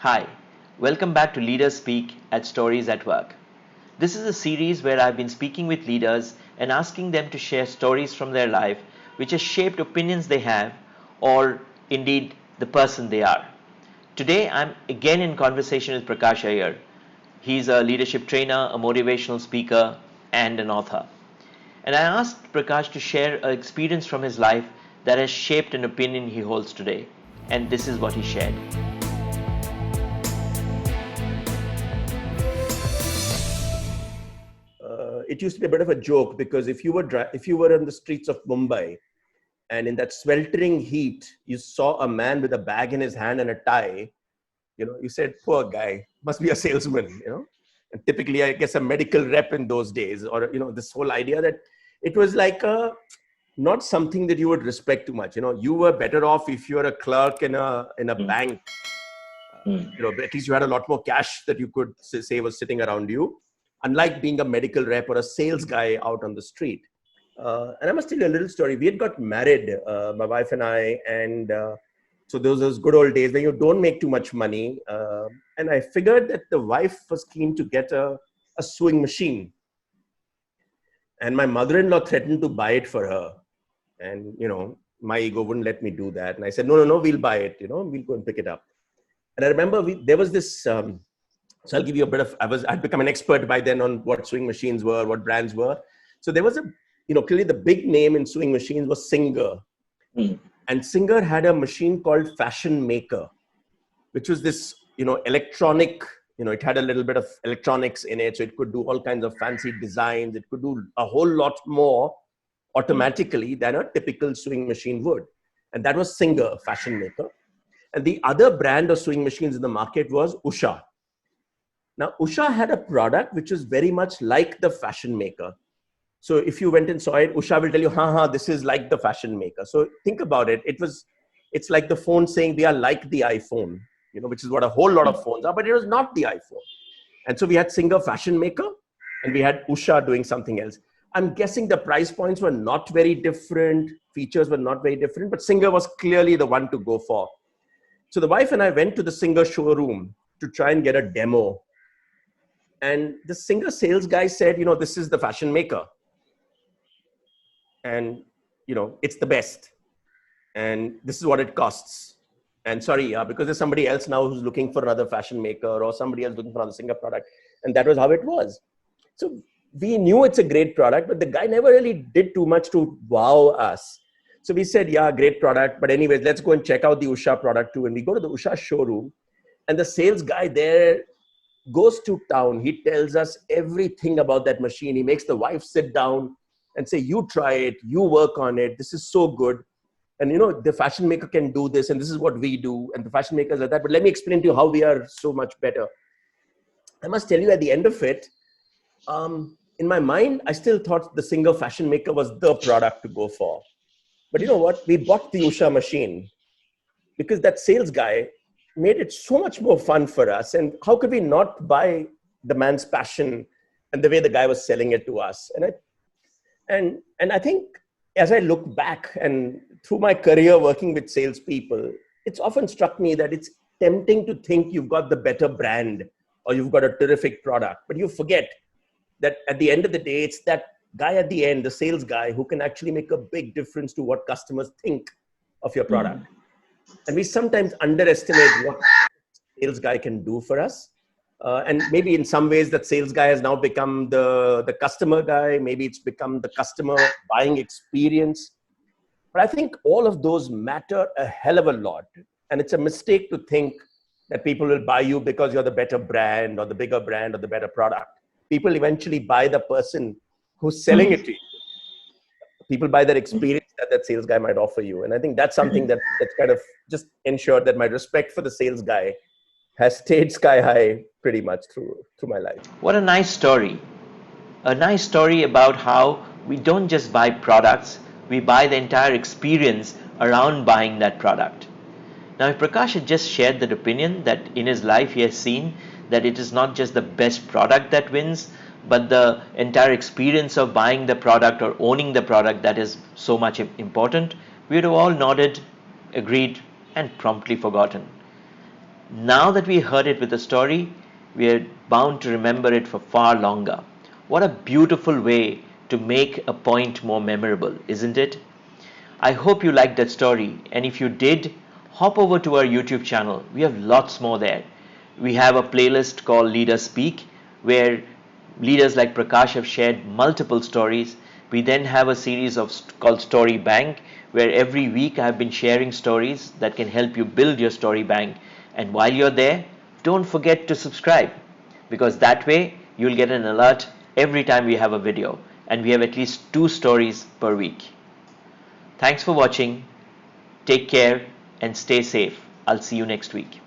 Hi, welcome back to Leaders Speak at Stories at Work. This is a series where I've been speaking with leaders and asking them to share stories from their life which has shaped opinions they have or indeed the person they are. Today I'm again in conversation with Prakash Iyer. He's a leadership trainer, a motivational speaker, and an author. And I asked Prakash to share an experience from his life that has shaped an opinion he holds today. And this is what he shared. It used to be a bit of a joke because if you were on the streets of Mumbai and in that sweltering heat you saw a man with a bag in his hand and a tie, you said, poor guy, must be a salesman, and typically I guess a medical rep in those days, or this whole idea that it was like a not something that you would respect too much. You were better off if you were a clerk in a bank. At least you had a lot more cash that you could say was sitting around you, unlike being a medical rep or a sales guy out on the street. And I must tell you a little story. We had got married, my wife and I, and so those good old days when you don't make too much money. And I figured that the wife was keen to get a sewing machine. And my mother-in-law threatened to buy it for her. And, my ego wouldn't let me do that. And I said, no, we'll buy it. We'll go and pick it up. And I remember there was this, so I'll give you a bit of, I'd become an expert by then on what sewing machines were, what brands were. So there was clearly the big name in sewing machines was Singer. And Singer had a machine called Fashion Maker, which was this, electronic, it had a little bit of electronics in it. So it could do all kinds of fancy designs. It could do a whole lot more automatically than a typical sewing machine would. And that was Singer, Fashion Maker. And the other brand of sewing machines in the market was Usha. Now, Usha had a product which was very much like the Fashion Maker. So if you went and saw it, Usha will tell you, this is like the Fashion Maker. So think about it. It's like the phone saying we are like the iPhone, which is what a whole lot of phones are, but it was not the iPhone. And so we had Singer Fashion Maker and we had Usha doing something else. I'm guessing the price points were not very different. Features were not very different, but Singer was clearly the one to go for. So the wife and I went to the Singer showroom to try and get a demo. And the Singer sales guy said, this is the Fashion Maker. And, it's the best. And this is what it costs. And sorry, because there's somebody else now who's looking for another Fashion Maker or somebody else looking for another Singer product. And that was how it was. So we knew it's a great product, but the guy never really did too much to wow us. So we said, yeah, great product. But anyways, let's go and check out the Usha product too. And we go to the Usha showroom and the sales guy there goes to town. He tells us everything about that machine. He makes the wife sit down and say, you try it, you work on it. This is so good. And the Fashion Maker can do this and this is what we do. And the Fashion Maker is like that. But let me explain to you how we are so much better. I must tell you at the end of it, in my mind, I still thought the Singer Fashion Maker was the product to go for. But you know what? We bought the Usha machine because that sales guy made it so much more fun for us. And how could we not buy the man's passion and the way the guy was selling it to us? And I think as I look back and through my career working with salespeople, it's often struck me that it's tempting to think you've got the better brand or you've got a terrific product, but you forget that at the end of the day, it's that guy at the end, the sales guy, who can actually make a big difference to what customers think of your product. And we sometimes underestimate what the sales guy can do for us. And maybe in some ways that sales guy has now become the customer guy. Maybe it's become the customer buying experience. But I think all of those matter a hell of a lot. And it's a mistake to think that people will buy you because you're the better brand or the bigger brand or the better product. People eventually buy the person who's selling it to you. People buy that experience that sales guy might offer you. And I think that's something that's kind of just ensured that my respect for the sales guy has stayed sky high pretty much through my life. What a nice story. A nice story about how we don't just buy products, we buy the entire experience around buying that product. Now, if Prakash had just shared that opinion that in his life he has seen that it is not just the best product that wins, but the entire experience of buying the product or owning the product that is so much important, we would have all nodded, agreed, and promptly forgotten. Now that we heard it with a story, we are bound to remember it for far longer. What a beautiful way to make a point more memorable, isn't it? I hope you liked that story, and if you did, hop over to our YouTube channel. We have lots more there. We have a playlist called Leaders Speak, where leaders like Prakash have shared multiple stories. We then have a series called Story Bank, where every week I have been sharing stories that can help you build your story bank. And while you're there, don't forget to subscribe, because that way you'll get an alert every time we have a video, and we have at least 2 stories per week. Thanks for watching. Take care and stay safe. I'll see you next week.